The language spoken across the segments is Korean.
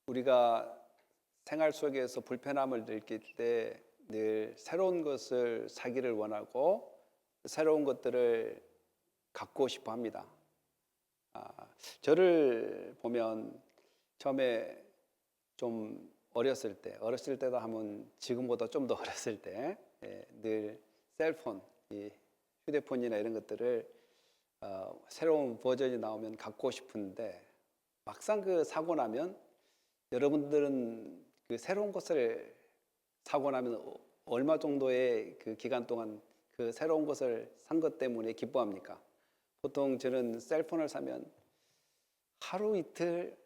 우리가 생활 속에서 불편함을 느낄 때 늘 새로운 것을 사기를 원하고 새로운 것들을 갖고 싶어 합니다. 저를 보면 처음에 좀 어렸을 때도 하면 지금보다 좀 더 어렸을 때 늘 셀폰, 이 휴대폰이나 이런 것들을 새로운 버전이 나오면 갖고 싶은데 막상 그 사고 나면 여러분들은 그 새로운 것을 사고 나면 얼마 정도의 그 기간 동안 그 새로운 것을 산 것 때문에 기뻐합니까? 보통 저는 셀폰을 사면 하루 이틀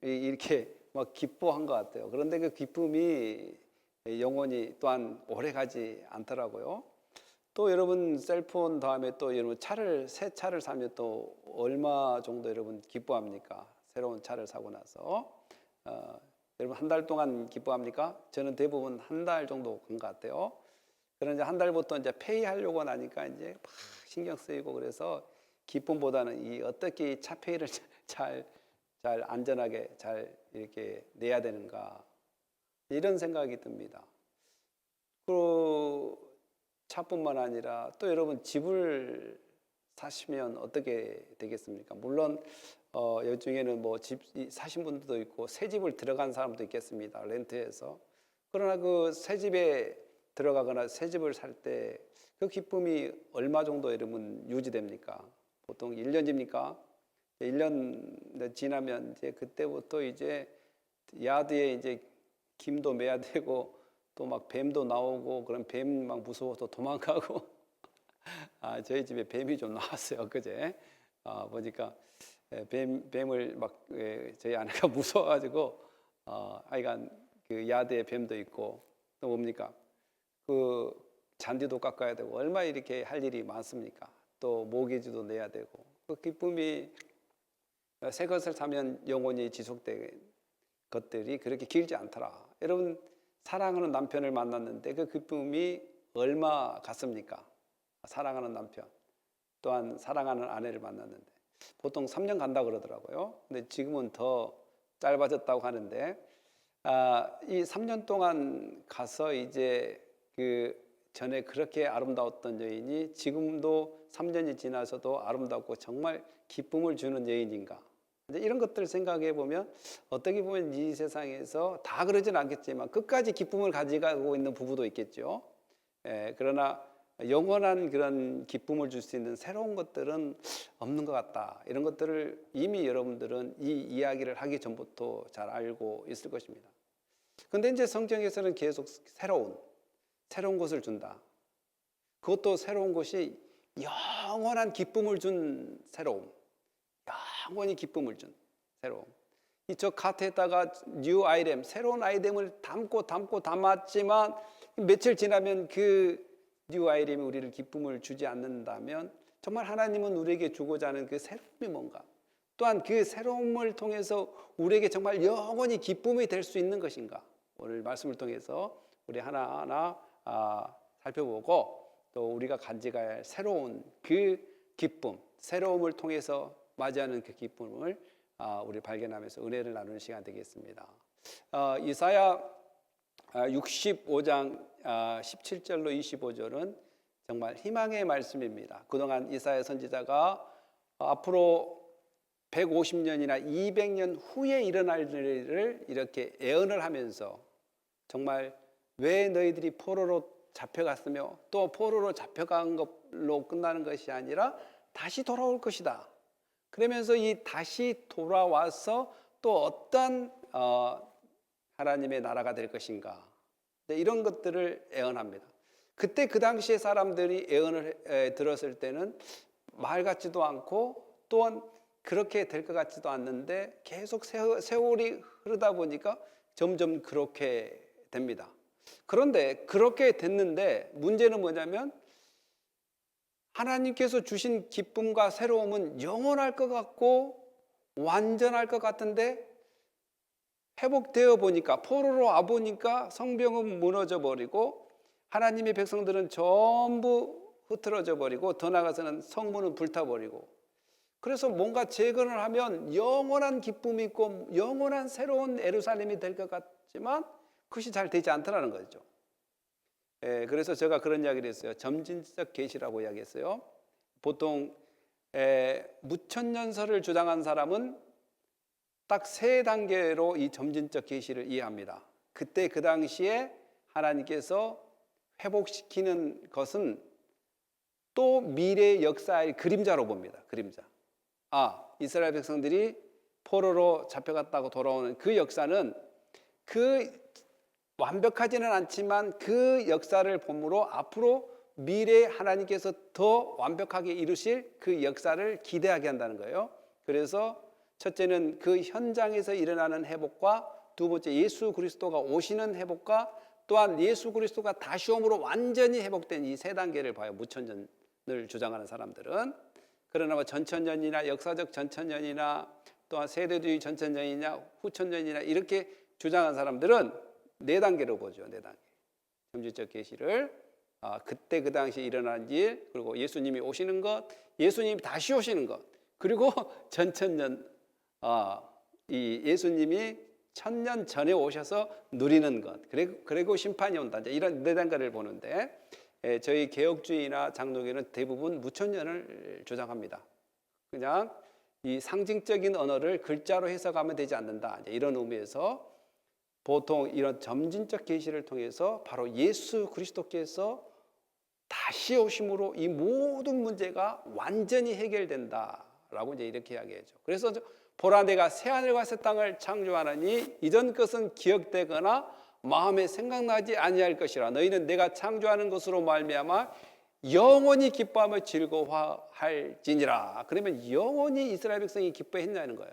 이렇게 막 기뻐한 것 같아요. 그런데 그 기쁨이 영원히 또한 오래 가지 않더라고요. 또 여러분 셀폰 다음에 또 여러분 새 차를 사면 또 얼마 정도 여러분 기뻐합니까? 새로운 차를 사고 나서 여러분 한 달 동안 기뻐합니까? 저는 대부분 한 달 정도 간 것 같아요. 그런데 한 달부터 이제 페이하려고 하니까 이제 막 신경 쓰이고 그래서 기쁨보다는 이 어떻게 차 페이를 잘 안전하게 잘 이렇게 내야 되는가 이런 생각이 듭니다. 그 차뿐만 아니라 또 여러분 집을 사시면 어떻게 되겠습니까? 물론 여 중에는 뭐 집 사신 분들도 있고 새 집을 들어간 사람도 있겠습니다. 렌트해서. 그러나 그 새 집에 들어가거나 새 집을 살 때 그 기쁨이 얼마 정도 여러분 유지됩니까? 보통 1년입니까? 1년 지나면 이제 그때부터 이제 야드에 이제 김도 매야 되고 또 막 뱀도 나오고 그런 뱀 막 무서워서 도망가고 저희 집에 뱀이 좀 나왔어요. 그제 보니까 뱀을 막 저희 아내가 무서워가지고 하여간 그 야드에 뱀도 있고 또 뭡니까 그 잔디도 깎아야 되고 얼마 이렇게 할 일이 많습니까? 또 모기지도 내야 되고 그 기쁨이 새 것을 사면 영원히 지속된 것들이 그렇게 길지 않더라. 여러분 사랑하는 남편을 만났는데 그 기쁨이 얼마 같습니까? 사랑하는 남편 또한 사랑하는 아내를 만났는데 보통 3년 간다 그러더라고요. 근데 지금은 더 짧아졌다고 하는데 이 3년 동안 가서 이제 그 전에 그렇게 아름다웠던 여인이 지금도 3년이 지나서도 아름답고 정말 기쁨을 주는 여인인가? 이런 것들을 생각해 보면 어떻게 보면 이 세상에서 다 그러진 않겠지만 끝까지 기쁨을 가져가고 있는 부부도 있겠죠. 그러나 영원한 그런 기쁨을 줄 수 있는 새로운 것들은 없는 것 같다. 이런 것들을 이미 여러분들은 이 이야기를 하기 전부터 잘 알고 있을 것입니다. 그런데 이제 성경에서는 계속 새로운 것을 준다. 그것도 새로운 것이 영원한 기쁨을 준 새로움. 영원히 기쁨을 준 새로움. 저 카트에다가 뉴 아이템, 새로운 아이템을 담았지만 며칠 지나면 그 뉴 아이템이 우리를 기쁨을 주지 않는다면 정말 하나님은 우리에게 주고자 하는 그 새로움이 뭔가? 또한 그 새로움을 통해서 우리에게 정말 영원히 기쁨이 될 수 있는 것인가? 오늘 말씀을 통해서 우리 하나하나 살펴보고 또 우리가 간직해야 할 새로운 그 기쁨, 새로움을 통해서 맞이하는 그 기쁨을 우리 발견하면서 은혜를 나누는 시간 되겠습니다. 이사야 65장 17절로 25절은 정말 희망의 말씀입니다. 그동안 이사야 선지자가 앞으로 150년이나 200년 후에 일어날 일을 이렇게 예언을 하면서 정말 왜 너희들이 포로로 잡혀갔으며 또 포로로 잡혀간 것로 끝나는 것이 아니라 다시 돌아올 것이다. 그러면서 이 다시 돌아와서 또 어떤 하나님의 나라가 될 것인가 이런 것들을 예언합니다. 그때 그 당시에 사람들이 예언을 들었을 때는 말 같지도 않고 또한 그렇게 될 것 같지도 않는데 계속 세월이 흐르다 보니까 점점 그렇게 됩니다. 그런데 그렇게 됐는데 문제는 뭐냐면 하나님께서 주신 기쁨과 새로움은 영원할 것 같고 완전할 것 같은데 회복되어 보니까 포로로 와보니까 성벽은 무너져 버리고 하나님의 백성들은 전부 흐트러져 버리고 더 나아가서는 성문은 불타버리고 그래서 뭔가 재건을 하면 영원한 기쁨이 있고 영원한 새로운 예루살렘이 될 것 같지만 그것이 잘 되지 않더라는 거죠. 그래서 제가 그런 이야기를 했어요. 점진적 계시라고 이야기했어요. 보통 무천년설을 주장한 사람은 딱 세 단계로 이 점진적 계시를 이해합니다. 그때 그 당시에 하나님께서 회복시키는 것은 또 미래의 역사의 그림자로 봅니다. 그림자. 이스라엘 백성들이 포로로 잡혀갔다고 돌아오는 그 역사는 그 완벽하지는 않지만 그 역사를 보므로 앞으로 미래에 하나님께서 더 완벽하게 이루실 그 역사를 기대하게 한다는 거예요. 그래서 첫째는 그 현장에서 일어나는 회복과 두 번째 예수 그리스도가 오시는 회복과 또한 예수 그리스도가 다시 오므로 완전히 회복된 이 세 단계를 봐요. 무천년을 주장하는 사람들은. 그러나 뭐 전천년이나 역사적 전천년이나 또한 세대주의 전천년이냐 후천년이나 이렇게 주장하는 사람들은 네 단계로 보죠. 네 단계. 점진적 계시를 그때 그 당시에 일어난 일, 그리고 예수님이 오시는 것, 예수님이 다시 오시는 것, 그리고 전천년 이 예수님이 1000년 전에 오셔서 누리는 것, 그리고 심판이 온다. 이런 네 단계를 보는데 저희 개혁주의나 장로교는 대부분 무천년을 주장합니다. 그냥 이 상징적인 언어를 글자로 해석하면 되지 않는다. 이런 의미에서 보통 이런 점진적 계시를 통해서 바로 예수 그리스도께서 다시 오심으로 이 모든 문제가 완전히 해결된다라고 이제 이렇게 이야기하죠. 그래서 보라 내가 새 하늘과 새 땅을 창조하나니 이전 것은 기억되거나 마음에 생각나지 아니할 것이라. 너희는 내가 창조하는 것으로 말미암아 영원히 기뻐하며 즐거워할지니라. 그러면 영원히 이스라엘 백성이 기뻐했냐는 거예요.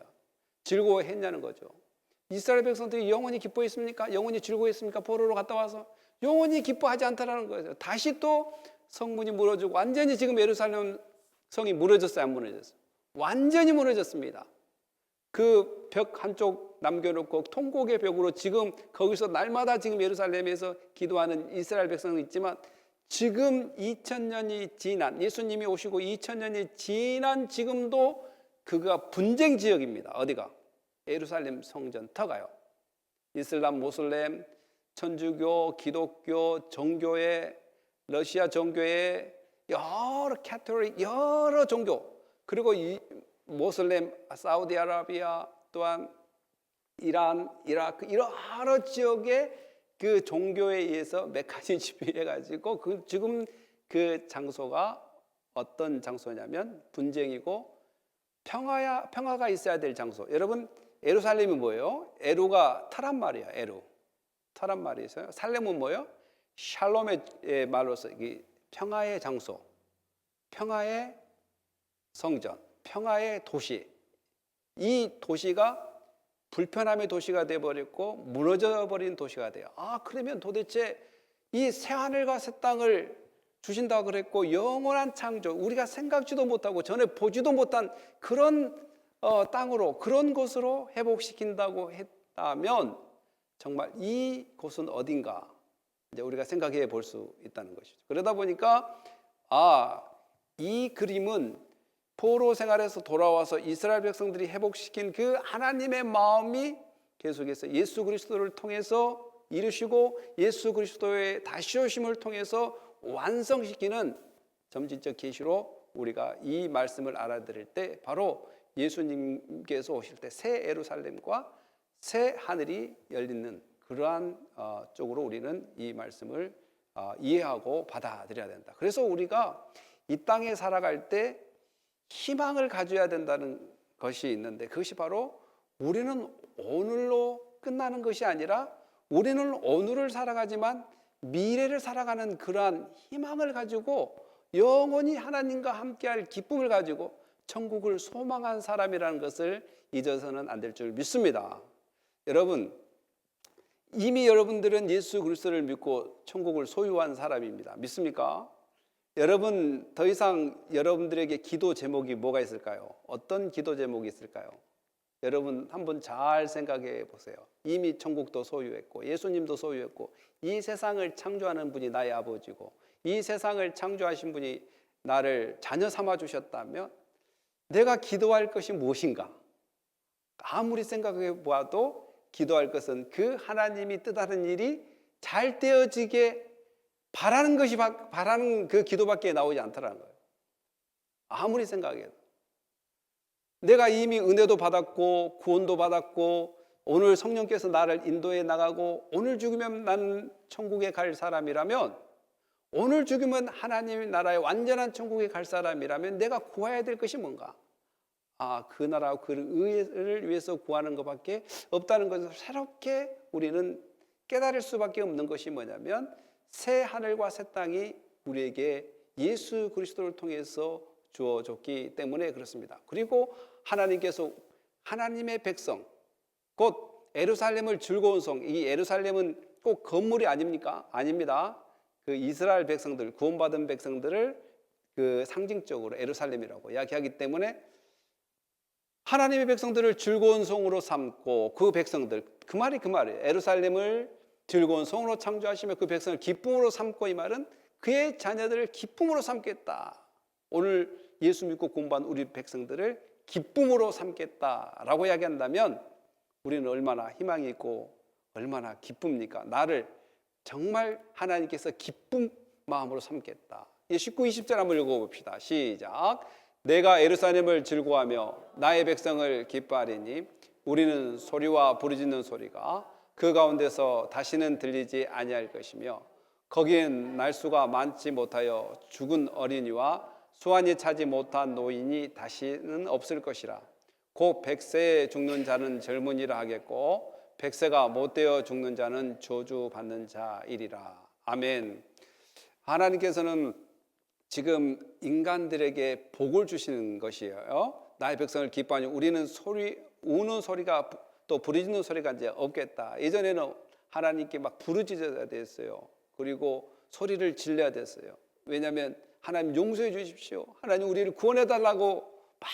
즐거워했냐는 거죠. 이스라엘 백성들이 영원히 기뻐했습니까? 영원히 즐거워했습니까? 포로로 갔다 와서 영원히 기뻐하지 않다라는 거예요. 다시 또 성문이 무너지고 완전히 지금 예루살렘 성이 무너졌어요, 안 무너졌어요? 완전히 무너졌습니다. 그 벽 한쪽 남겨놓고 통곡의 벽으로 지금 거기서 날마다 지금 예루살렘에서 기도하는 이스라엘 백성은 있지만 지금 2000년이 지난 예수님이 오시고 2000년이 지난 지금도 그가 분쟁 지역입니다. 어디가? 예루살렘 성전 터가요. 이슬람, 모슬렘, 천주교, 기독교, 정교회, 러시아 정교회, 여러 캐톨릭, 여러 종교, 그리고 이 모슬렘, 사우디아라비아, 또한 이란, 이라크 여러 지역의 그 종교에 의해서 메카니 집회해가지고 지금 그 장소가 어떤 장소냐면 분쟁이고 평화가 있어야 될 장소. 여러분 예루살렘이 뭐예요? 에루가 터란 말이야. 에루 터란 말이 있어요. 살렘은 뭐예요? 샬롬의 말로서 평화의 장소, 평화의 성전, 평화의 도시. 이 도시가 불편함의 도시가 되어버렸고 무너져버린 도시가 돼요. 그러면 도대체 이 새하늘과 새 땅을 주신다고 그랬고 영원한 창조, 우리가 생각지도 못하고 전에 보지도 못한 그런 땅으로, 그런 곳으로 회복시킨다고 했다면 정말 이 곳은 어딘가 이제 우리가 생각해 볼 수 있다는 것이죠. 그러다 보니까 이 그림은 포로 생활에서 돌아와서 이스라엘 백성들이 회복시킨 그 하나님의 마음이 계속해서 예수 그리스도를 통해서 이루시고 예수 그리스도의 다시 오심을 통해서 완성시키는 점진적 계시로 우리가 이 말씀을 알아들을 때 바로 예수님께서 오실 때 새 예루살렘과 새 하늘이 열리는 그러한 쪽으로 우리는 이 말씀을 이해하고 받아들여야 된다. 그래서 우리가 이 땅에 살아갈 때 희망을 가져야 된다는 것이 있는데 그것이 바로 우리는 오늘로 끝나는 것이 아니라 우리는 오늘을 살아가지만 미래를 살아가는 그러한 희망을 가지고 영원히 하나님과 함께할 기쁨을 가지고 천국을 소망한 사람이라는 것을 잊어서는 안 될 줄 믿습니다. 여러분, 이미 여러분들은 예수 그리스도를 믿고 천국을 소유한 사람입니다. 믿습니까? 여러분, 더 이상 여러분들에게 기도 제목이 뭐가 있을까요? 어떤 기도 제목이 있을까요? 여러분 한번 잘 생각해 보세요. 이미 천국도 소유했고 예수님도 소유했고 이 세상을 창조하는 분이 나의 아버지고 이 세상을 창조하신 분이 나를 자녀 삼아 주셨다면 내가 기도할 것이 무엇인가? 아무리 생각해 보아도 기도할 것은 그 하나님이 뜻하는 일이 잘 되어지게 바라는 그 기도밖에 나오지 않더라는 거예요. 아무리 생각해도. 내가 이미 은혜도 받았고 구원도 받았고 오늘 성령께서 나를 인도해 나가고 오늘 죽으면 나는 천국에 갈 사람이라면, 오늘 죽으면 하나님의 나라의 완전한 천국에 갈 사람이라면 내가 구해야 될 것이 뭔가? 그 나라와 그 의를 위해서 구하는 것밖에 없다는 것을 새롭게 우리는 깨달을 수밖에 없는 것이 뭐냐면, 새 하늘과 새 땅이 우리에게 예수 그리스도를 통해서 주어졌기 때문에 그렇습니다. 그리고 하나님께서 하나님의 백성, 곧 예루살렘을 즐거운 성, 이 예루살렘은 꼭 건물이 아닙니까? 아닙니다. 그 이스라엘 백성들, 구원받은 백성들을 그 상징적으로 예루살렘이라고 이야기하기 때문에 하나님의 백성들을 즐거운 성으로 삼고, 그 백성들, 그 말이에요. 예루살렘을 즐거운 성으로 창조하시며 그 백성을 기쁨으로 삼고, 이 말은 그의 자녀들을 기쁨으로 삼겠다. 오늘 예수 믿고 구원받은 우리 백성들을 기쁨으로 삼겠다라고 이야기한다면 우리는 얼마나 희망이 있고 얼마나 기쁩니까? 나를 정말 하나님께서 기쁨 마음으로 삼겠다. 19, 20절 한번 읽어봅시다. 시작. 내가 예루살렘을 즐거워하며 나의 백성을 기뻐하리니 우리는 소리와 부르짖는 소리가 그 가운데서 다시는 들리지 아니할 것이며, 거기엔 날수가 많지 못하여 죽은 어린이와 수완이 차지 못한 노인이 다시는 없을 것이라. 곧 100세에 죽는 자는 젊은이라 하겠고 100세가 못되어 죽는 자는 저주받는 자이리라. 아멘. 하나님께서는 지금 인간들에게 복을 주시는 것이에요. 나의 백성을 기뻐하니 우리는 우는 소리가 또 부르짖는 소리가 이제 없겠다. 예전에는 하나님께 막 부르짖어야 됐어요. 그리고 소리를 질러야 됐어요. 왜냐하면 하나님 용서해 주십시오, 하나님 우리를 구원해 달라고 막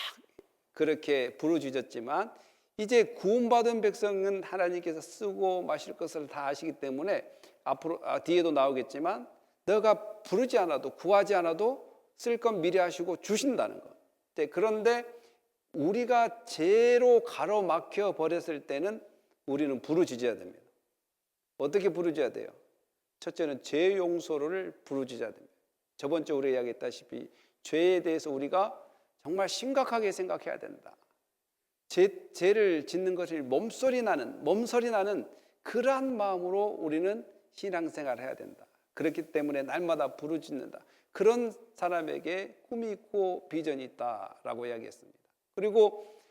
그렇게 부르짖었지만, 이제 구원받은 백성은 하나님께서 쓰고 마실 것을 다 아시기 때문에 앞으로 뒤에도 나오겠지만 너가 부르지 않아도 구하지 않아도 쓸 건 미리 하시고 주신다는 것. 그런데 우리가 죄로 가로막혀 버렸을 때는 우리는 부르짖어야 됩니다. 어떻게 부르짖어야 돼요? 첫째는 죄 용서를 부르짖어야 됩니다. 저번 주에 우리가 이야기했다시피 죄에 대해서 우리가 정말 심각하게 생각해야 된다. 죄를 짓는 것이 몸서리 나는 그러한 마음으로 우리는 신앙생활을 해야 된다. 그렇기 때문에 날마다 부르짖는다. 그런 사람에게 꿈이 있고 비전이 있다라고 이야기했습니다. 그리고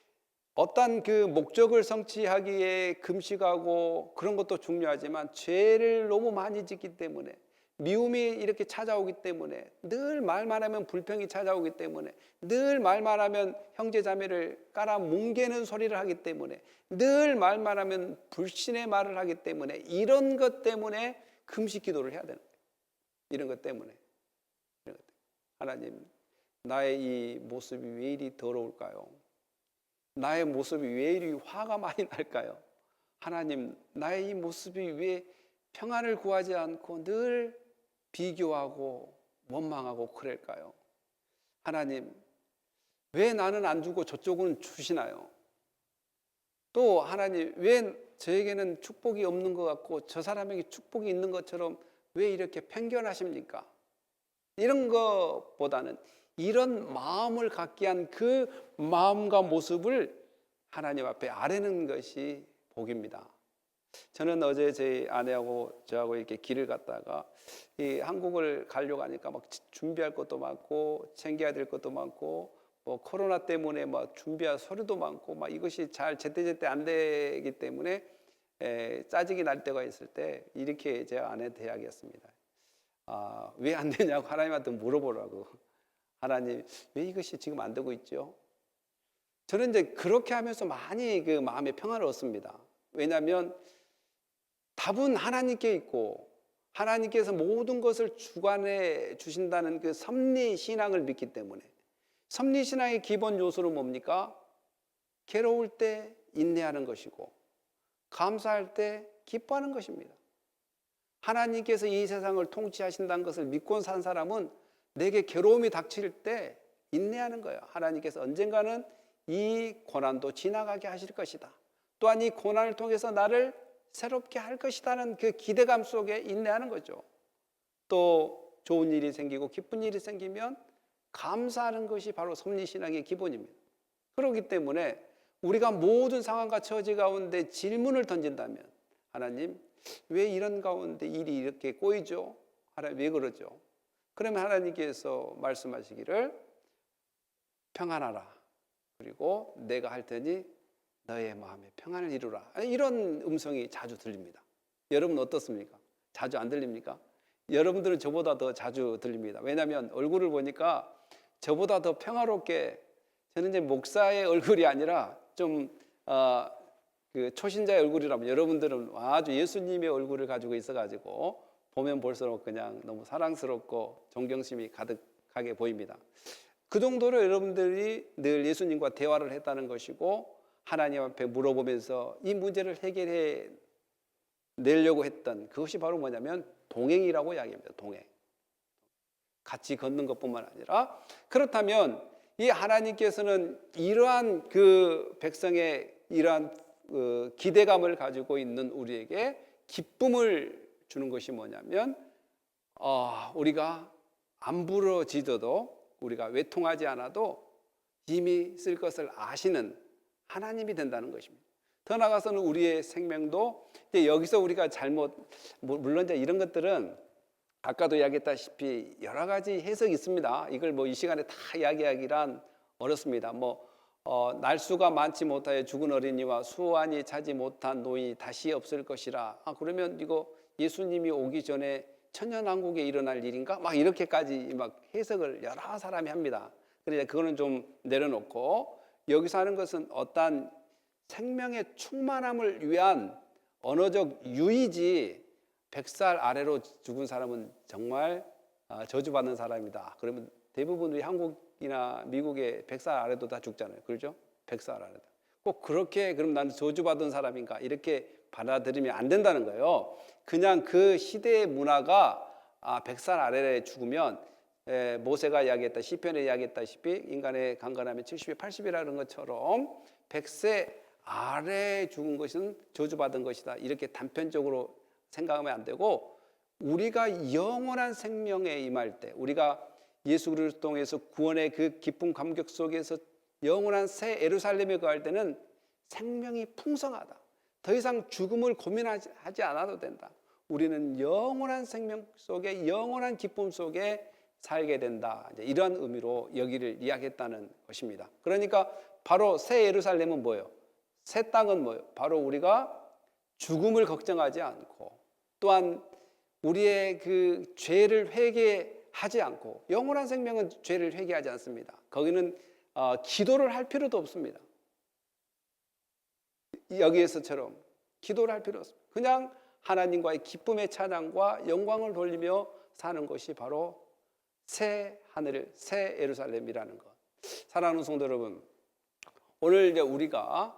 어떤 그 목적을 성취하기에 금식하고 그런 것도 중요하지만 죄를 너무 많이 짓기 때문에, 미움이 이렇게 찾아오기 때문에, 늘 말만 하면 불평이 찾아오기 때문에, 늘 말만 하면 형제자매를 깔아뭉개는 소리를 하기 때문에, 늘 말만 하면 불신의 말을 하기 때문에, 이런 것 때문에 금식 기도를 해야 되는 거예요. 이런 것 때문에. 하나님, 나의 이 모습이 왜 이리 더러울까요? 나의 모습이 왜 이리 화가 많이 날까요? 하나님, 나의 이 모습이 왜 평안을 구하지 않고 늘 비교하고 원망하고 그럴까요? 하나님, 왜 나는 안 주고 저쪽은 주시나요? 또 하나님, 왜 저에게는 축복이 없는 것 같고 저 사람에게 축복이 있는 것처럼 왜 이렇게 편견하십니까? 이런 것보다는 이런 마음을 갖게 한 그 마음과 모습을 하나님 앞에 아뢰는 것이 복입니다. 저는 어제 제 아내하고 저하고 이렇게 길을 갔다가 이 한국을 가려고 하니까 막 준비할 것도 많고 챙겨야 될 것도 많고, 뭐 코로나 때문에 막 준비할 서류도 많고, 막 이것이 잘 제때제때 안 되기 때문에 짜증이 날 때가 있을 때 이렇게 제 아내한테 이야기했습니다. 왜 안 되냐고 하나님한테 물어보라고. 하나님, 왜 이것이 지금 안 되고 있죠? 저는 이제 그렇게 하면서 많이 그 마음의 평안을 얻습니다. 왜냐하면 답은 하나님께 있고 하나님께서 모든 것을 주관해 주신다는 그 섭리 신앙을 믿기 때문에. 섭리 신앙의 기본 요소는 뭡니까? 괴로울 때 인내하는 것이고 감사할 때 기뻐하는 것입니다. 하나님께서 이 세상을 통치하신다는 것을 믿고 산 사람은 내게 괴로움이 닥칠 때 인내하는 거예요. 하나님께서 언젠가는 이 고난도 지나가게 하실 것이다. 또한 이 고난을 통해서 나를 새롭게 할 것이라는 그 기대감 속에 인내하는 거죠. 또 좋은 일이 생기고 기쁜 일이 생기면 감사하는 것이 바로 섭리신앙의 기본입니다. 그렇기 때문에 우리가 모든 상황과 처지 가운데 질문을 던진다면, 하나님 왜 이런 가운데 일이 이렇게 꼬이죠? 하나님 왜 그러죠? 그러면 하나님께서 말씀하시기를 평안하라, 그리고 내가 할 테니 너의 마음에 평안을 이루라, 이런 음성이 자주 들립니다. 여러분 어떻습니까? 자주 안 들립니까? 여러분들은 저보다 더 자주 들립니다. 왜냐하면 얼굴을 보니까 저보다 더 평화롭게, 저는 이제 목사의 얼굴이 아니라 좀 그 초신자의 얼굴이라면, 여러분들은 아주 예수님의 얼굴을 가지고 있어가지고 보면 볼수록 그냥 너무 사랑스럽고 존경심이 가득하게 보입니다. 그 정도로 여러분들이 늘 예수님과 대화를 했다는 것이고, 하나님 앞에 물어보면서 이 문제를 해결해 내려고 했던 그것이 바로 뭐냐면 동행이라고 이야기합니다. 동행. 같이 걷는 것뿐만 아니라, 그렇다면 이 하나님께서는 이러한 그 백성의 이러한 기대감을 가지고 있는 우리에게 기쁨을 주는 것이 뭐냐면, 우리가 안 부러지더라도, 우리가 외통하지 않아도 이미 쓸 것을 아시는 하나님이 된다는 것입니다. 더 나아가서는 우리의 생명도 이제 여기서 우리가 물론 이제 이런 것들은 아까도 이야기했다시피 여러 가지 해석이 있습니다. 이걸 뭐 이 시간에 다 이야기하기란 어렵습니다. 날수가 많지 못하여 죽은 어린이와 수완이 차지 못한 노인이 다시 없을 것이라. 그러면 이거 예수님이 오기 전에 천년왕국에 일어날 일인가? 막 이렇게까지 막 해석을 여러 사람이 합니다. 그러니까 그거는 좀 내려놓고, 여기서 하는 것은 어떠한 생명의 충만함을 위한 언어적 유의지, 100살 아래로 죽은 사람은 정말 저주받는 사람이다. 그러면 대부분 우리 한국이나 미국의 100살 아래도 다 죽잖아요. 그렇죠? 100살 아래도. 꼭 그렇게 그럼 나는 저주받은 사람인가 이렇게 받아들이면 안 된다는 거예요. 그냥 그 시대의 문화가 100살 아래에 죽으면, 모세가 이야기했다, 시편에 이야기했다시피 인간의 강건함이 70에 80이라는 것처럼 100세 아래에 죽은 것은 저주받은 것이다, 이렇게 단편적으로 생각하면 안 되고, 우리가 영원한 생명에 임할 때, 우리가 예수 그리스도 통해서 구원의 그 기쁨 감격 속에서 영원한 새 예루살렘에 거할 때는 생명이 풍성하다. 더 이상 죽음을 고민하지 않아도 된다. 우리는 영원한 생명 속에, 영원한 기쁨 속에 살게 된다. 이런 의미로 여기를 이야기했다는 것입니다. 그러니까 바로 새 예루살렘은 뭐예요? 새 땅은 뭐예요? 바로 우리가 죽음을 걱정하지 않고, 또한 우리의 그 죄를 회개하지 않고, 영원한 생명은 죄를 회개하지 않습니다. 거기는 기도를 할 필요도 없습니다. 여기에서처럼 기도를 할 필요 없습니다. 그냥 하나님과의 기쁨의 찬양과 영광을 돌리며 사는 것이 바로 새 하늘, 새 예루살렘이라는 것. 사랑하는 성도 여러분, 오늘 이제 우리가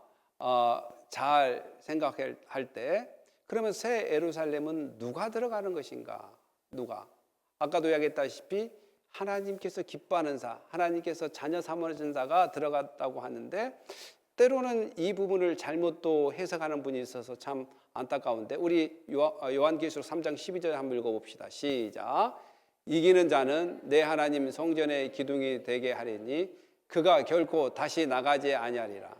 잘 생각할 때, 그러면 새 예루살렘은 누가 들어가는 것인가? 누가? 아까도 이야기했다시피 하나님께서 기뻐하는 자, 하나님께서 자녀 삼으신 자가 들어갔다고 하는데, 때로는 이 부분을 잘못 또 해석하는 분이 있어서 참 안타까운데, 우리 요한계시록 3장 12절 한번 읽어봅시다. 시작. 이기는 자는 내 하나님 성전의 기둥이 되게 하리니 그가 결코 다시 나가지 아니하리라.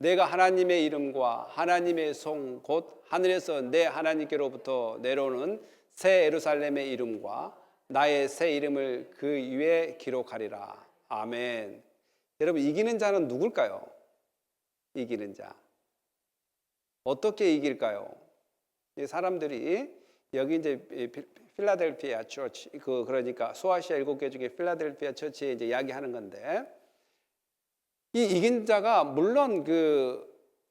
내가 하나님의 이름과 하나님의 성 곧 하늘에서 내 하나님께로부터 내려오는 새 예루살렘의 이름과 나의 새 이름을 그 위에 기록하리라. 아멘. 여러분, 이기는 자는 누굴까요? 이기는 자. 어떻게 이길까요? 사람들이 여기 이제 필라델피아 처치, 그러니까 소아시아 7개 중에 필라델피아 처치에 이제 이야기하는 건데, 이 이긴 자가 물론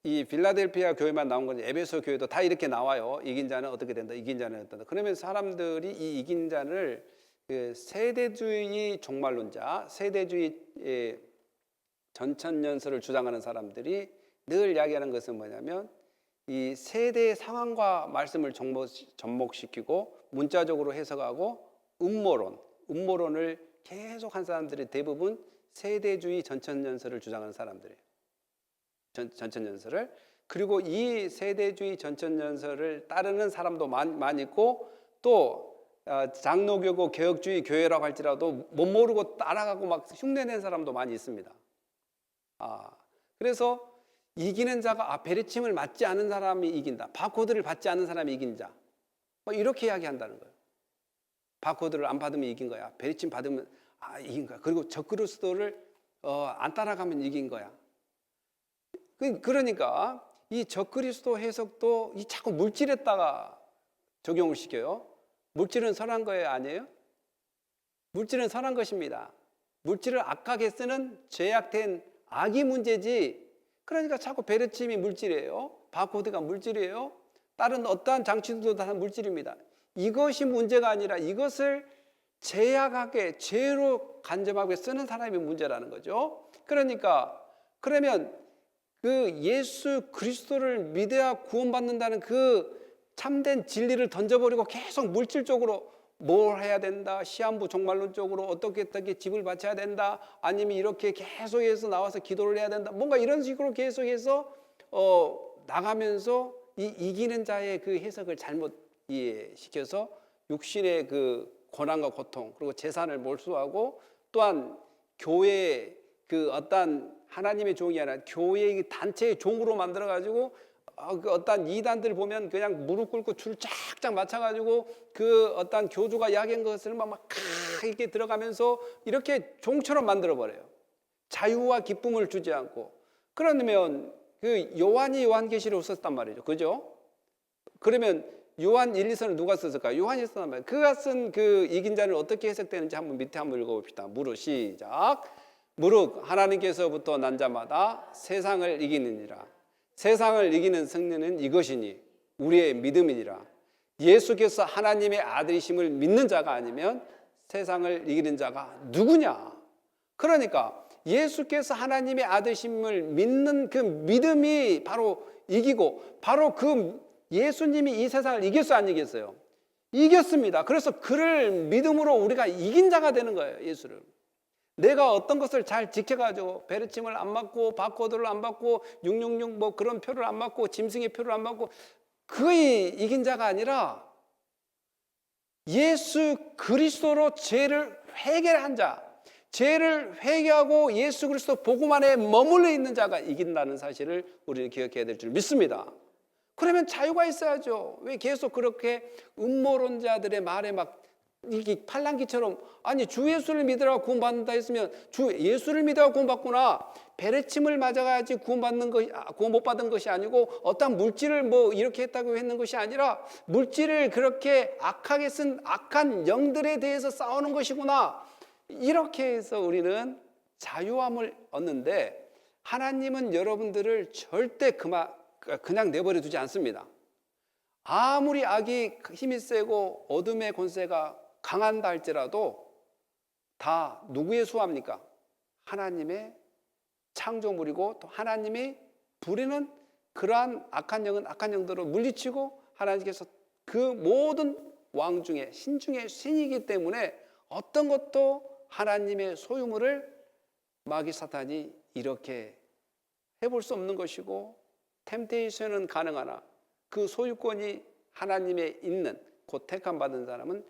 이 필라델피아 교회만 나온 건 에베소 교회도 다 이렇게 나와요. 이긴 자는 어떻게 된다, 이긴 자는 어떻다. 그러면 사람들이 이 이긴 자를 세대주의 종말론자, 세대주의 전천년설을 주장하는 사람들이 늘 이야기하는 것은 뭐냐면, 이 세대의 상황과 말씀을 접목시키고 문자적으로 해석하고 음모론을 계속 한 사람들이 대부분 세대주의 전천연설을 주장하는 사람들이에요. 전천연설을. 그리고 이 세대주의 전천연설을 따르는 사람도 많이 있고, 또 장로교고 개혁주의 교회라고 할지라도 못 모르고 따라가고 막 흉내낸 사람도 많이 있습니다. 그래서 이기는 자가 베레침을 맞지 않은 사람이 이긴다. 바코드를 받지 않는 사람이 이긴 자. 이렇게 이야기한다는 거예요. 바코드를 안 받으면 이긴 거야. 베레침 받으면 이긴 거야. 그리고 적그리스도를 안 따라가면 이긴 거야. 그러니까 이 적그리스도 해석도 이 자꾸 물질에다가 적용을 시켜요. 물질은 선한 거예요, 아니에요? 물질은 선한 것입니다. 물질을 악하게 쓰는 죄악된 악이 문제지. 그러니까 자꾸 베레침이 물질이에요. 바코드가 물질이에요. 다른 어떠한 장치들도 다 물질입니다. 이것이 문제가 아니라 이것을 죄악하게, 죄로 간접하게 쓰는 사람이 문제라는 거죠. 그러니까 그러면 그 예수 그리스도를 믿어야 구원받는다는 그 참된 진리를 던져버리고 계속 물질적으로 뭘 해야 된다, 시한부 종말론적으로 어떻게 집을 바쳐야 된다, 아니면 이렇게 계속해서 나와서 기도를 해야 된다, 뭔가 이런 식으로 계속해서 나가면서 이기는 자의 그 해석을 잘못 이해시켜서 육신의 그 고난과 고통, 그리고 재산을 몰수하고, 또한 교회의 그 어떤 하나님의 종이 아니라 교회의 단체의 종으로 만들어가지고 그 어떤 이단들 보면 그냥 무릎 꿇고 줄 쫙쫙 맞춰가지고 그 어떤 교주가 이야기한 것을 막 이렇게 들어가면서 이렇게 종처럼 만들어버려요. 자유와 기쁨을 주지 않고. 그러면 그 요한이 요한계시록을 썼단 말이죠. 그죠? 그러면 요한 1, 2서는 누가 썼을까요? 요한이 썼단 말이에요. 그가 쓴 그 이긴 자는 어떻게 해석되는지 한번 밑에 한번 읽어봅시다. 무릇 시작. 무릇 하나님께서부터 난 자마다 세상을 이기느니라. 세상을 이기는 승리는 이것이니 우리의 믿음이니라. 예수께서 하나님의 아들이심을 믿는 자가 아니면 세상을 이기는 자가 누구냐? 그러니까 예수께서 하나님의 아들이심을 믿는 그 믿음이 바로 이기고, 바로 그 예수님이 이 세상을 이겼어요, 안 이겼어요? 이겼습니다. 그래서 그를 믿음으로 우리가 이긴 자가 되는 거예요, 예수를. 내가 어떤 것을 잘 지켜가지고 베르침을 안 맞고 바코드를 안 받고 666 뭐 그런 표를 안 맞고 짐승의 표를 안 맞고 그의 이긴 자가 아니라 예수 그리스도로 죄를 회개한 자, 죄를 회개하고 예수 그리스도 복음 안에 머물러 있는 자가 이긴다는 사실을 우리는 기억해야 될 줄 믿습니다. 그러면 자유가 있어야죠. 왜 계속 그렇게 음모론자들의 말에 막 이게 팔랑귀처럼, 아니 주 예수를 믿으라고 구원받는다 했으면 주 예수를 믿어야 구원받구나, 베레침을 맞아가야지 구원 못 받은 것이 아니고 어떤 물질을 뭐 이렇게 했다고 했는 것이 아니라 물질을 그렇게 악하게 쓴 악한 영들에 대해서 싸우는 것이구나, 이렇게 해서 우리는 자유함을 얻는데, 하나님은 여러분들을 절대 그냥 내버려 두지 않습니다. 아무리 악이 힘이 세고 어둠의 권세가 강한다 할지라도 다 누구의 수합니까? 하나님의 창조물이고, 또 하나님이 부리는 그러한 악한 영은 악한 영들로 물리치고, 하나님께서 그 모든 왕 중에 신 중에 신이기 때문에 어떤 것도 하나님의 소유물을 마귀 사탄이 이렇게 해볼 수 없는 것이고, 템테이션은 가능하나 그 소유권이 하나님의 있는 곧 택함 받은 사람은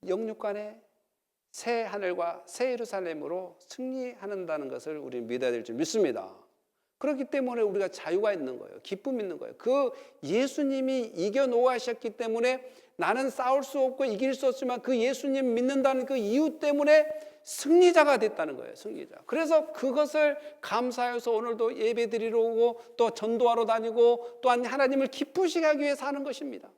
영육간의 새 하늘과 새 예루살렘으로 승리한다는 것을 우리는 믿어야 될 줄 믿습니다. 그렇기 때문에 우리가 자유가 있는 거예요. 기쁨이 있는 거예요. 그 예수님이 이겨놓으셨기 때문에 나는 싸울 수 없고 이길 수 없지만 그 예수님 믿는다는 그 이유 때문에 승리자가 됐다는 거예요. 승리자. 그래서 그것을 감사해서 오늘도 예배 드리러 오고 또 전도하러 다니고 또한 하나님을 기쁘시게 하기 위해 사는 것입니다.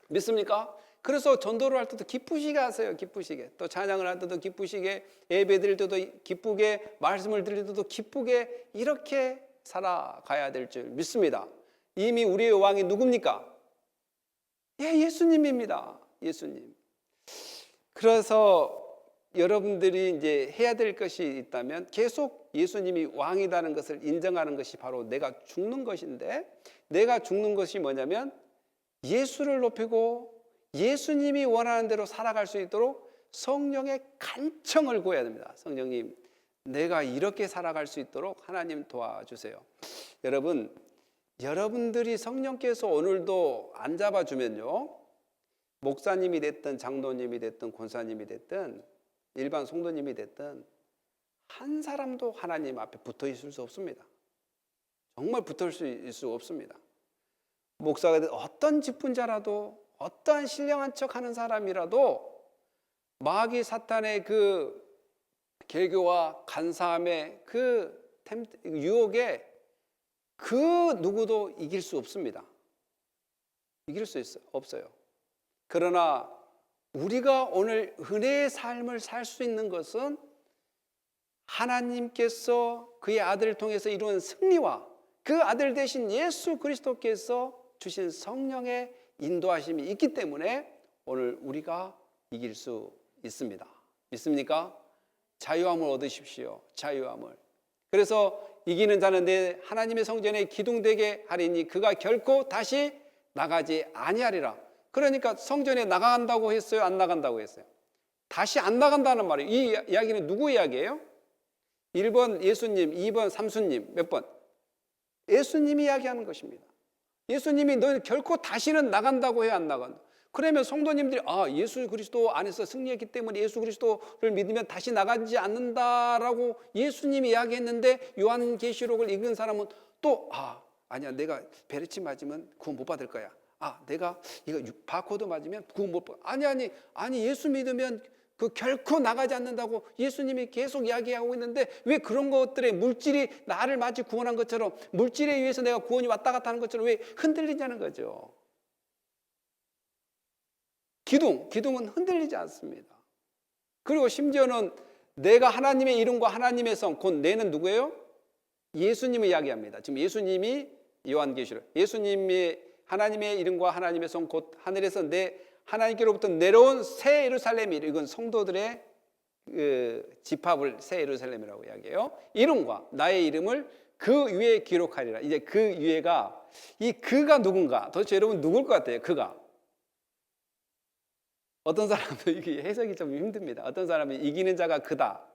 믿습니까? 그래서 전도를 할 때도 기쁘시게 하세요. 기쁘시게. 또 찬양을 할 때도 기쁘시게, 예배 드릴 때도 기쁘게, 말씀을 드릴 때도 기쁘게, 이렇게 살아가야 될 줄 믿습니다. 이미 우리의 왕이 누굽니까? 예수님입니다. 예수님. 그래서 여러분들이 이제 해야 될 것이 있다면 계속 예수님이 왕이라는 것을 인정하는 것이 바로 내가 죽는 것인데, 내가 죽는 것이 뭐냐면 예수를 높이고 예수님이 원하는 대로 살아갈 수 있도록 성령의 간청을 구해야 됩니다. 성령님, 내가 이렇게 살아갈 수 있도록 하나님 도와주세요. 여러분, 여러분들이 성령께서 오늘도 안 잡아주면요, 목사님이 됐든 장로님이 됐든 권사님이 됐든 일반 성도님이 됐든 한 사람도 하나님 앞에 붙어 있을 수 없습니다. 정말 붙어 있을 수 없습니다. 목사가 되든 어떤 직분자라도, 어떠한 신령한 척하는 사람이라도 마귀 사탄의 그 계교와 간사함의 그 유혹에 그 누구도 이길 수 없습니다. 이길 수 없어요. 그러나 우리가 오늘 은혜의 삶을 살 수 있는 것은 하나님께서 그의 아들을 통해서 이루는 승리와 그 아들 되신 예수 그리스도께서 주신 성령의 인도하심이 있기 때문에 오늘 우리가 이길 수 있습니다. 믿습니까? 자유함을 얻으십시오. 자유함을. 그래서 이기는 자는 내 하나님의 성전에 기둥되게 하리니 그가 결코 다시 나가지 아니하리라. 그러니까 성전에 나간다고 했어요? 안 나간다고 했어요? 다시 안 나간다는 말이에요. 이 이야기는 누구 이야기예요? 1번 예수님, 2번 삼수님, 몇 번? 예수님이 이야기하는 것입니다. 예수님이 너는 결코 다시는 나간다고 해야 안 나간다. 그러면 성도님들이 예수 그리스도 안에서 승리했기 때문에 예수 그리스도를 믿으면 다시 나가지 않는다라고 예수님이 이야기했는데 요한계시록을 읽은 사람은 또 아니야, 내가 베르치 맞으면 구원 못 받을 거야. 내가 이거 바코드 맞으면 구원 못 받을 거야. 아니 예수 믿으면 그 결코 나가지 않는다고 예수님이 계속 이야기하고 있는데 왜 그런 것들에 물질이 나를 마치 구원한 것처럼 물질에 의해서 내가 구원이 왔다 갔다 하는 것처럼 왜 흔들리냐는 거죠. 기둥은 흔들리지 않습니다. 그리고 심지어는 내가 하나님의 이름과 하나님의 성, 곧 내는 누구예요? 예수님을 이야기합니다. 지금 예수님이 요한계시록, 예수님이 하나님의 이름과 하나님의 성, 곧 하늘에서 내 하나님께로부터 내려온 새 예루살렘이, 이건 성도들의 집합을 새 예루살렘이라고 이야기해요. 이름과 나의 이름을 그 위에 기록하리라. 이제 그 위에가, 이 그가 누군가? 도대체 여러분 누굴 것 같아요? 그가. 어떤 사람은 이게 해석이 좀 힘듭니다. 어떤 사람은 이기는 자가 그다.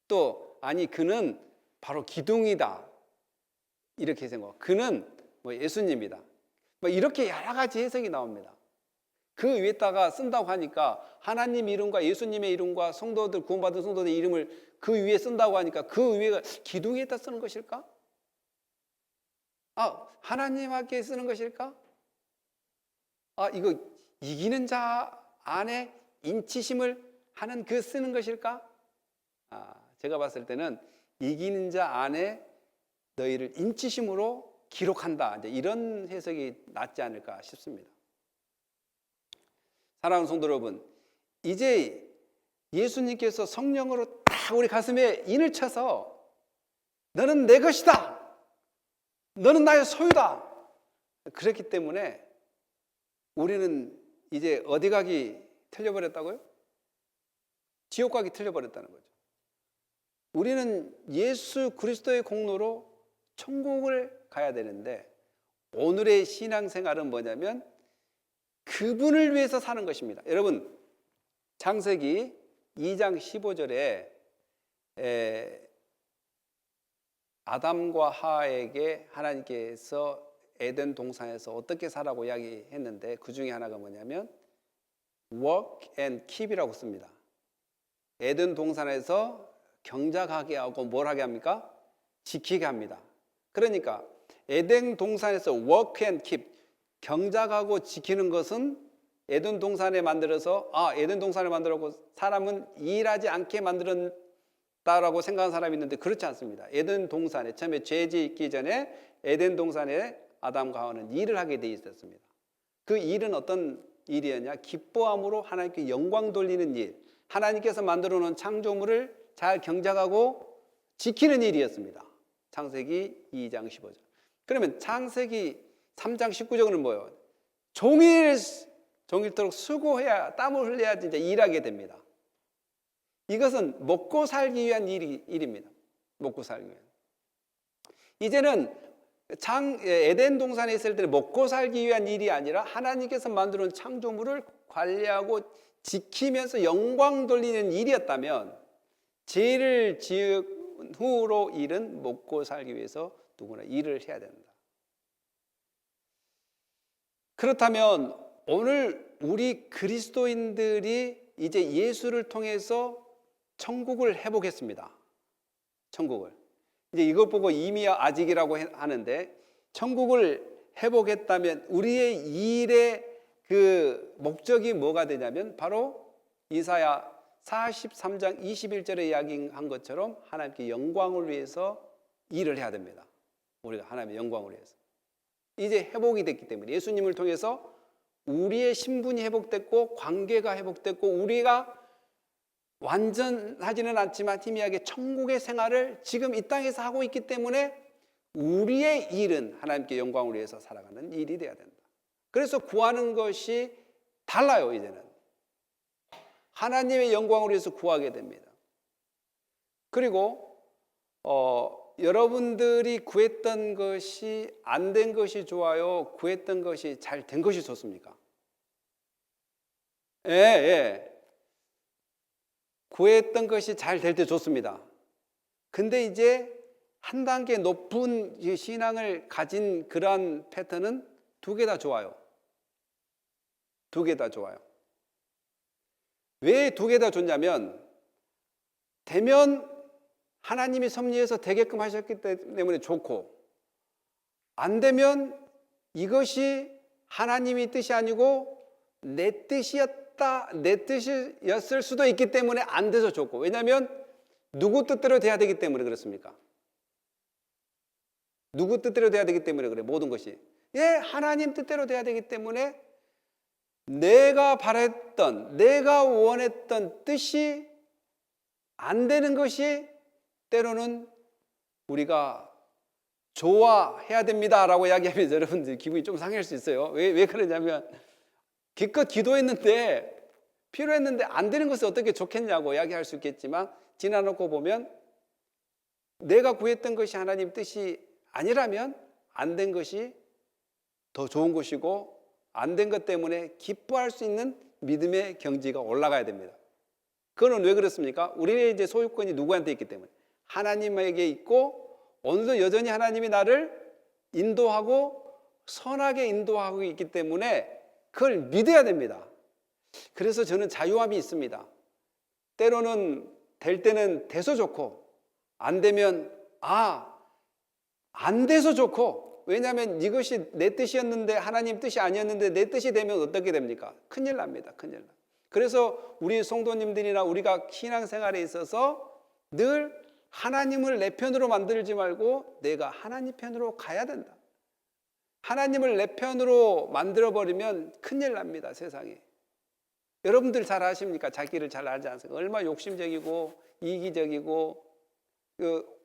또 아니 그는 바로 기둥이다. 이렇게 생각. 그는 예수님이다. 이렇게 여러 가지 해석이 나옵니다. 그 위에다가 쓴다고 하니까 하나님 이름과 예수님의 이름과 성도들, 구원받은 성도들의 이름을 그 위에 쓴다고 하니까 그 위에가 기둥에다 쓰는 것일까? 하나님께 쓰는 것일까? 이거 이기는 자 안에 인치심을 하는 그 쓰는 것일까? 제가 봤을 때는 이기는 자 안에 너희를 인치심으로 기록한다. 이제 이런 해석이 낫지 않을까 싶습니다. 사랑하는 성도 여러분, 이제 예수님께서 성령으로 딱 우리 가슴에 인을 쳐서 너는 내 것이다. 너는 나의 소유다. 그렇기 때문에 우리는 이제 어디 가기 틀려버렸다고요? 지옥 가기 틀려버렸다는 거죠. 우리는 예수 그리스도의 공로로 천국을 가야 되는데 오늘의 신앙생활은 뭐냐면 그분을 위해서 사는 것입니다. 여러분, 창세기 2장 15절에 아담과 하와에게 하나님께서 에덴 동산에서 어떻게 살라고 이야기했는데 그 중에 하나가 뭐냐면 work and keep이라고 씁니다. 에덴 동산에서 경작하게 하고 뭘 하게 합니까? 지키게 합니다. 그러니까 에덴 동산에서 work and keep, 경작하고 지키는 것은 에덴 동산에 만들어서 에덴 동산을 만들었고 사람은 일하지 않게 만들었다라고 생각하는 사람이 있는데 그렇지 않습니다. 에덴 동산에 처음에 죄 짓기 전에 에덴 동산에 아담과 하와는 일을 하게 돼 있었습니다. 그 일은 어떤 일이었냐? 기뻐함으로 하나님께 영광 돌리는 일, 하나님께서 만들어 놓은 창조물을 잘 경작하고 지키는 일이었습니다. 창세기 2장 15절. 그러면 창세기 3장 19절은 뭐예요? 종일토록 수고해야, 땀을 흘려야 이제 일하게 됩니다. 이것은 먹고 살기 위한 일입니다. 먹고 살기 위한. 이제는 에덴 동산에 있을 때 먹고 살기 위한 일이 아니라 하나님께서 만들어 놓은 창조물을 관리하고 지키면서 영광 돌리는 일이었다면 죄를 지은 후로 일은 먹고 살기 위해서 누구나 일을 해야 된다. 그렇다면 오늘 우리 그리스도인들이 이제 예수를 통해서 천국을 해보겠습니다. 천국을. 이제 이것 보고 이미야 아직이라고 하는데, 천국을 해보겠다면 우리의 일의 그 목적이 뭐가 되냐면 바로 이사야 43장 21절에 이야기한 것처럼 하나님께 영광을 위해서 일을 해야 됩니다. 우리가 하나님의 영광을 위해서. 이제 회복이 됐기 때문에 예수님을 통해서 우리의 신분이 회복됐고 관계가 회복됐고 우리가 완전하지는 않지만 희미하게 천국의 생활을 지금 이 땅에서 하고 있기 때문에 우리의 일은 하나님께 영광을 위해서 살아가는 일이 돼야 된다. 그래서 구하는 것이 달라요. 이제는 하나님의 영광을 위해서 구하게 됩니다. 그리고 여러분들이 구했던 것이 안 된 것이 좋아요? 구했던 것이 잘 된 것이 좋습니까? 예. 구했던 것이 잘 될 때 좋습니다. 근데 이제 한 단계 높은 신앙을 가진 그러한 패턴은 두 개 다 좋아요. 두 개 다 좋아요. 왜 두 개 다 좋냐면, 되면 하나님이 섭리해서 되게끔 하셨기 때문에 좋고, 안 되면 이것이 하나님의 뜻이 아니고 내 뜻이었을 수도 있기 때문에 안 돼서 좋고. 왜냐하면 누구 뜻대로 돼야 되기 때문에 그렇습니까? 누구 뜻대로 돼야 되기 때문에 그래. 모든 것이 하나님 뜻대로 돼야 되기 때문에 내가 바랬던, 내가 원했던 뜻이 안 되는 것이 때로는 우리가 좋아해야 됩니다라고 이야기하면 여러분들 기분이 좀 상할 수 있어요. 왜 그러냐면, 기껏 기도했는데 필요했는데 안 되는 것을 어떻게 좋겠냐고 이야기할 수 있겠지만, 지나놓고 보면 내가 구했던 것이 하나님 뜻이 아니라면 안 된 것이 더 좋은 것이고, 안 된 것 때문에 기뻐할 수 있는 믿음의 경지가 올라가야 됩니다. 그거는 왜 그렇습니까? 우리의 이제 소유권이 누구한테 있기 때문에, 하나님에게 있고, 오늘도 여전히 하나님이 나를 인도하고 선하게 인도하고 있기 때문에 그걸 믿어야 됩니다. 그래서 저는 자유함이 있습니다. 때로는 될 때는 돼서 좋고, 안 되면 안 돼서 좋고. 왜냐하면 이것이 내 뜻이었는데 하나님 뜻이 아니었는데 내 뜻이 되면 어떻게 됩니까? 큰일 납니다. 큰일 나. 그래서 우리 성도님들이나 우리가 신앙생활에 있어서 늘 하나님을 내 편으로 만들지 말고 내가 하나님 편으로 가야 된다. 하나님을 내 편으로 만들어버리면 큰일 납니다. 세상에. 여러분들 잘 아십니까? 자기를 잘 알지 않습니까? 얼마나 욕심적이고 이기적이고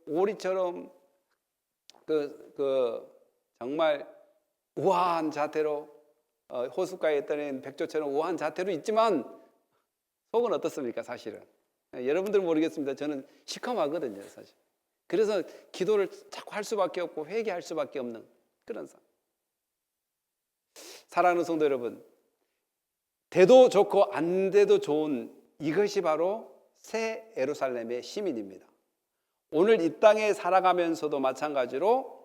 오리처럼 정말 우아한 자태로, 호숫가에 떠낸 백조처럼 우아한 자태로 있지만 속은 어떻습니까? 사실은 여러분들은 모르겠습니다. 저는 시커멓거든요, 사실. 그래서 기도를 자꾸 할 수밖에 없고 회개할 수밖에 없는 그런 상황. 사랑하는 성도 여러분, 돼도 좋고 안 돼도 좋은 이것이 바로 새 예루살렘의 시민입니다. 오늘 이 땅에 살아가면서도 마찬가지로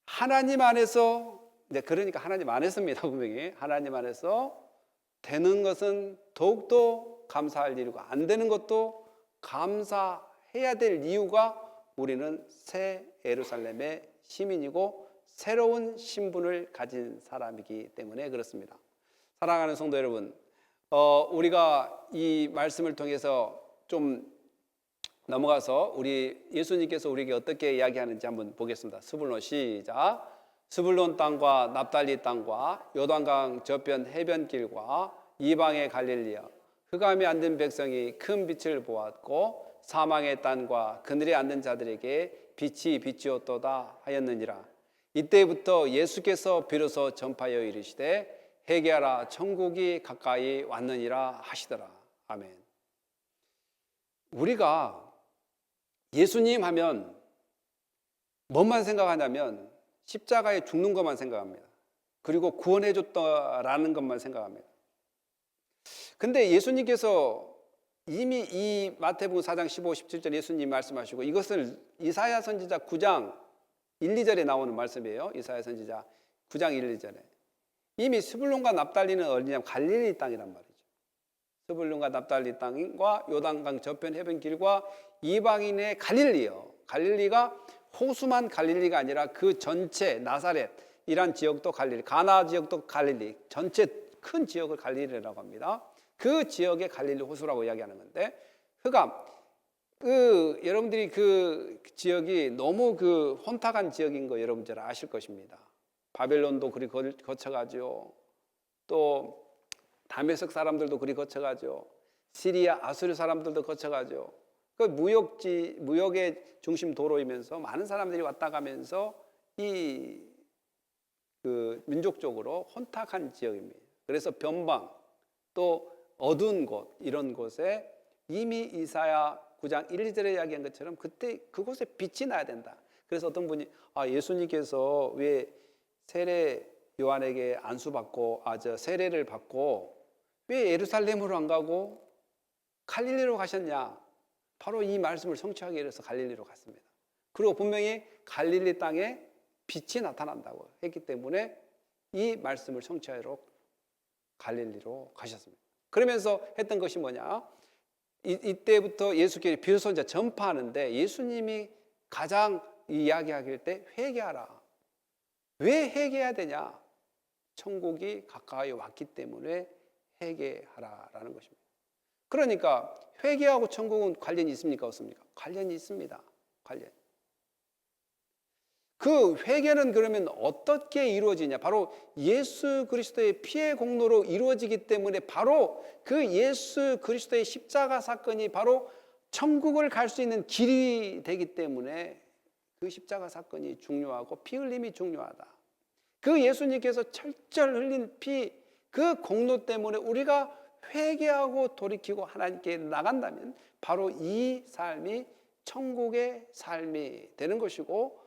하나님 안에서, 그러니까 하나님 안에서입니다. 분명히 하나님 안에서 되는 것은 더욱더 감사할 일이고 안 되는 것도 감사해야 될 이유가 우리는 새 예루살렘의 시민이고 새로운 신분을 가진 사람이기 때문에 그렇습니다. 사랑하는 성도 여러분, 우리가 이 말씀을 통해서 좀 넘어가서 우리 예수님께서 우리에게 어떻게 이야기하는지 한번 보겠습니다. 스불론 시작. 스불론 땅과 납달리 땅과 요단강 저편 해변길과 이방의 갈릴리야, 흑암에 앉은 백성이 큰 빛을 보았고 사망의 땅과 그늘에 앉는 자들에게 빛이 비치었도다 하였느니라. 이때부터 예수께서 비로소 전파하여 이르시되 회개하라, 천국이 가까이 왔느니라 하시더라. 아멘. 우리가 예수님 하면 뭐만 생각하냐면 십자가에 죽는 것만 생각합니다. 그리고 구원해 줬다라는 것만 생각합니다. 근데 예수님께서 이미 이 마태복음 4장 15, 17절 예수님이 말씀하시고 이것을 이사야 선지자 9장 1, 2절에 나오는 말씀이에요. 이사야 선지자 9장 1, 2절에 이미 스불론과 납달리는 어디냐면 갈릴리 땅이란 말이죠. 스불론과 납달리 땅과 요단강 저편 해변길과 이방인의 갈릴리요. 갈릴리가 호수만 갈릴리가 아니라 그 전체 나사렛이란 지역도 갈릴리, 가나 지역도 갈릴리, 전체 큰 지역을 갈릴리라고 합니다. 그 지역의 갈릴리 호수라고 이야기하는 건데, 그러니까 여러분들이 그 지역이 너무 그 혼탁한 지역인 거 여러분 잘 아실 것입니다. 바벨론도 그리 거쳐가죠. 또 다메섹 사람들도 그리 거쳐가죠. 시리아, 아수르 사람들도 거쳐가죠. 그 무역의 중심 도로이면서 많은 사람들이 왔다 가면서 그 민족적으로 혼탁한 지역입니다. 그래서 변방 또 어두운 곳 이런 곳에 이미 이사야 9장 1, 2절에 이야기한 것처럼 그때 그곳에 빛이 나야 된다. 그래서 어떤 분이 예수님께서 왜 세례 요한에게 안수받고 세례를 받고 왜 예루살렘으로 안 가고 갈릴리로 가셨냐? 바로 이 말씀을 성취하기 위해서 갈릴리로 갔습니다. 그리고 분명히 갈릴리 땅에 빛이 나타난다고 했기 때문에 이 말씀을 성취하러 갈릴리로 가셨습니다. 그러면서 했던 것이 뭐냐? 이때부터 예수께서 비로소 전파하는데 예수님이 가장 이야기하길 때 회개하라. 왜 회개해야 되냐? 천국이 가까이 왔기 때문에 회개하라라는 것입니다. 그러니까 회개하고 천국은 관련이 있습니까? 없습니까? 관련이 있습니다. 관련. 그 회개는 그러면 어떻게 이루어지냐? 바로 예수 그리스도의 피의 공로로 이루어지기 때문에 바로 그 예수 그리스도의 십자가 사건이 바로 천국을 갈 수 있는 길이 되기 때문에 그 십자가 사건이 중요하고 피 흘림이 중요하다. 그 예수님께서 철저히 흘린 피, 그 공로 때문에 우리가 회개하고 돌이키고 하나님께 나간다면 바로 이 삶이 천국의 삶이 되는 것이고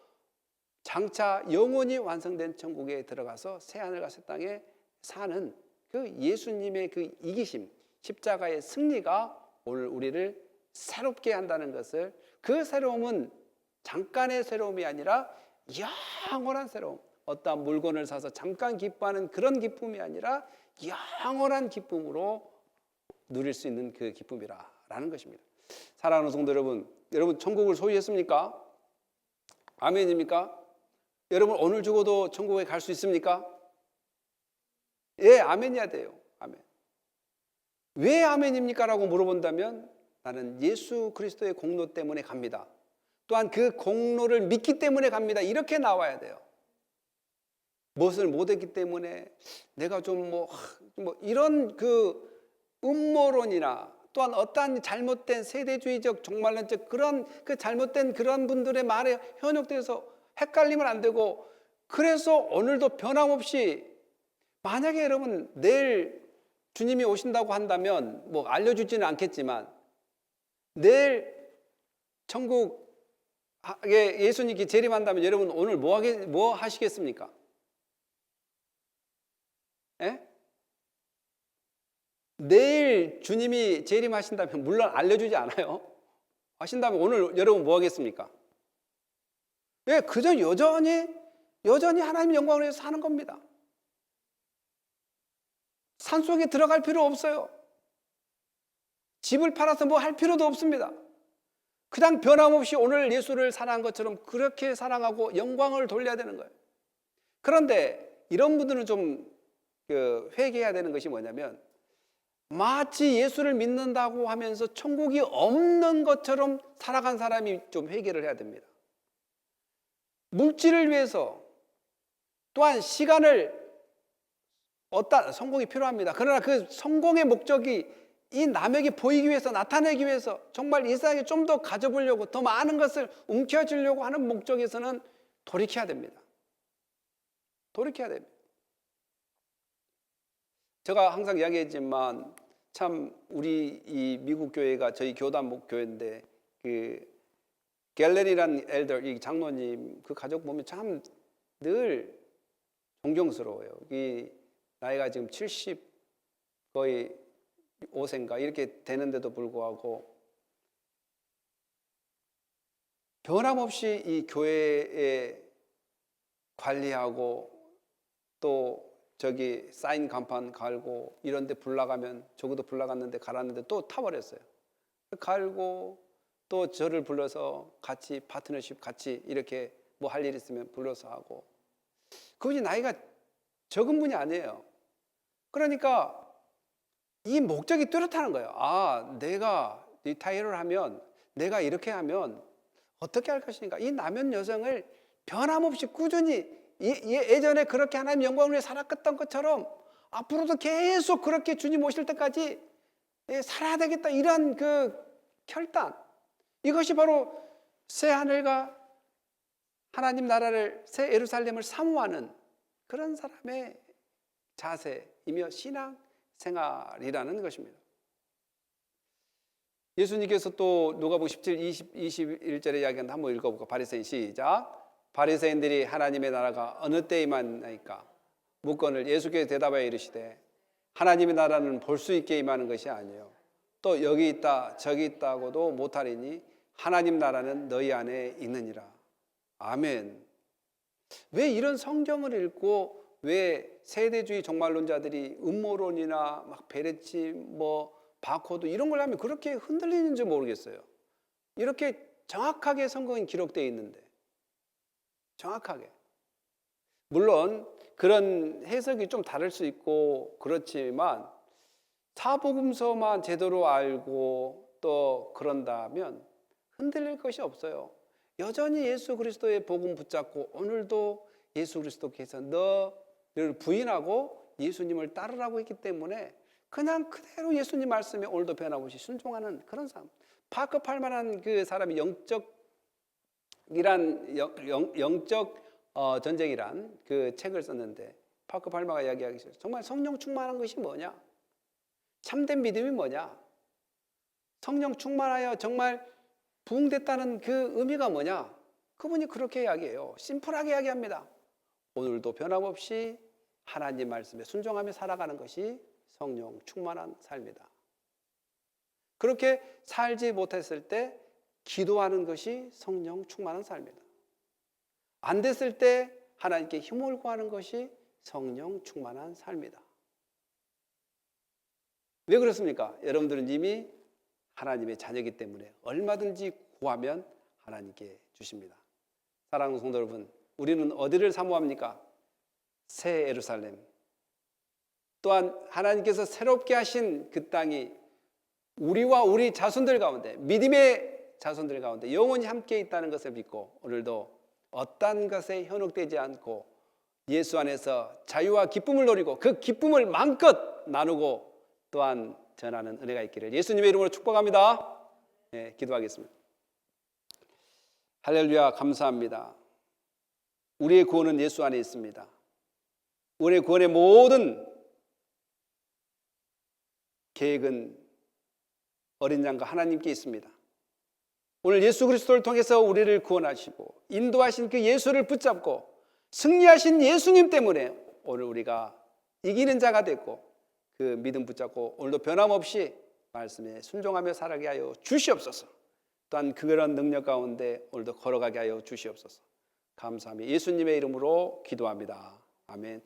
장차 영원히 완성된 천국에 들어가서 새하늘과 새 땅에 사는 그 예수님의 그 이기심, 십자가의 승리가 오늘 우리를 새롭게 한다는 것을, 그 새로움은 잠깐의 새로움이 아니라 영원한 새로움, 어떠한 물건을 사서 잠깐 기뻐하는 그런 기쁨이 아니라 영원한 기쁨으로 누릴 수 있는 그 기쁨이라는 것입니다. 사랑하는 성도 여러분, 여러분 천국을 소유했습니까? 아멘입니까? 여러분 오늘 죽어도 천국에 갈 수 있습니까? 예, 아멘이야 돼요. 아멘. 왜 아멘입니까? 라고 물어본다면 나는 예수 그리스도의 공로 때문에 갑니다. 또한 그 공로를 믿기 때문에 갑니다. 이렇게 나와야 돼요. 무엇을 못했기 때문에 내가 좀 이런 그 음모론이나 또한 어떠한 잘못된 세대주의적 종말론적 그런 그 잘못된 그런 분들의 말에 현혹돼서 헷갈리면 안 되고, 그래서 오늘도 변함없이 만약에 여러분 내일 주님이 오신다고 한다면 알려주지는 않겠지만 내일 천국에 예수님께 재림한다면 여러분 오늘 뭐 하시겠습니까? 예? 내일 주님이 재림하신다면 물론 알려주지 않아요. 하신다면 오늘 여러분 뭐 하겠습니까? 예, 그저 여전히 하나님의 영광을 위해서 사는 겁니다. 산속에 들어갈 필요 없어요. 집을 팔아서 뭐 할 필요도 없습니다. 그냥 변함없이 오늘 예수를 사랑한 것처럼 그렇게 사랑하고 영광을 돌려야 되는 거예요. 그런데 이런 분들은 좀 회개해야 되는 것이 뭐냐면 마치 예수를 믿는다고 하면서 천국이 없는 것처럼 살아간 사람이 좀 회개를 해야 됩니다. 물질을 위해서 또한 시간을 얻다 성공이 필요합니다. 그러나 그 성공의 목적이 이 남에게 보이기 위해서, 나타내기 위해서 정말 이 세상에 좀 더 가져보려고 더 많은 것을 움켜쥐려고 하는 목적에서는 돌이켜야 됩니다. 돌이켜야 됩니다. 제가 항상 이야기했지만 참 우리 이 미국 교회가 저희 교단 목교회인데 그 갤레리라는 엘더, 이 장로님 그 가족 보면 참 늘 존경스러워요. 이 나이가 지금 70 거의 5세인가 이렇게 되는데도 불구하고 변함없이 이 교회에 관리하고 또 저기 사인 간판 갈고 이런 데 불나가면 저기도 불나갔는데 갈았는데 또 타버렸어요. 갈고 또 저를 불러서 같이 파트너십 같이 이렇게 뭐 할 일 있으면 불러서 하고, 그분이 나이가 적은 분이 아니에요. 그러니까 이 목적이 뚜렷하는 거예요. 아, 내가 리타이어를 하면, 내가 이렇게 하면 어떻게 할 것인가. 이 남은 여정을 변함없이 꾸준히 예전에 그렇게 하나님 영광을 위해 살았던 것처럼 앞으로도 계속 그렇게 주님 오실 때까지 살아야 되겠다, 이런 그 결단, 이것이 바로 새 하늘과 하나님 나라를, 새 예루살렘을 사모하는 그런 사람의 자세이며 신앙 생활이라는 것입니다. 예수님께서 또 누가복음 17, 21절의 이야기는 한번 읽어볼까? 바리새인 시작. 바리새인들이 하나님의 나라가 어느 때에 임하나이까 묻거늘 예수께서 대답하여 이르시되 하나님의 나라는 볼 수 있게 임하는 것이 아니요 또 여기 있다 저기 있다고도 못하리니 하나님 나라는 너희 안에 있느니라. 아멘. 왜 이런 성경을 읽고 왜 세대주의 종말론자들이 음모론이나 막 베레치 뭐 바코드 이런 걸 하면 그렇게 흔들리는지 모르겠어요. 이렇게 정확하게 성경이 기록되어 있는데, 정확하게. 물론 그런 해석이 좀 다를 수 있고 그렇지만 사복음서만 제대로 알고 또 그런다면 흔들릴 것이 없어요. 여전히 예수 그리스도의 복음 붙잡고 오늘도 예수 그리스도께서 너를 부인하고 예수님을 따르라고 했기 때문에 그냥 그대로 예수님 말씀에 오늘도 변함없이 순종하는 그런 사람. 파커 팔만한 그 사람이 영적 전쟁이란 그 책을 썼는데, 파커 팔마가 이야기하기 싫어요. 정말 성령 충만한 것이 뭐냐? 참된 믿음이 뭐냐? 성령 충만하여 정말 부흥됐다는 그 의미가 뭐냐? 그분이 그렇게 이야기해요. 심플하게 이야기합니다. 오늘도 변함없이 하나님 말씀에 순종하며 살아가는 것이 성령 충만한 삶이다. 그렇게 살지 못했을 때 기도하는 것이 성령 충만한 삶이다. 안 됐을 때 하나님께 힘을 구하는 것이 성령 충만한 삶이다. 왜 그렇습니까? 여러분들은 이미 하나님의 자녀이기 때문에 얼마든지 구하면 하나님께 주십니다. 사랑하는 성도 여러분, 우리는 어디를 사모합니까? 새 예루살렘. 또한 하나님께서 새롭게 하신 그 땅이 우리와 우리 자손들 가운데, 믿음의 자손들 가운데 영원히 함께 있다는 것을 믿고 오늘도 어떤 것에 현혹되지 않고 예수 안에서 자유와 기쁨을 누리고 그 기쁨을 마음껏 나누고 또한 전하는 은혜가 있기를 예수님의 이름으로 축복합니다. 네, 기도하겠습니다. 할렐루야, 감사합니다. 우리의 구원은 예수 안에 있습니다. 우리의 구원의 모든 계획은 어린 양과 하나님께 있습니다. 오늘 예수 그리스도를 통해서 우리를 구원하시고 인도하신 그 예수를 붙잡고 승리하신 예수님 때문에 오늘 우리가 이기는 자가 됐고 그 믿음 붙잡고 오늘도 변함없이 말씀에 순종하며 살아가게 하여 주시옵소서. 또한 그런 능력 가운데 오늘도 걸어가게 하여 주시옵소서. 감사하며 예수님의 이름으로 기도합니다. 아멘.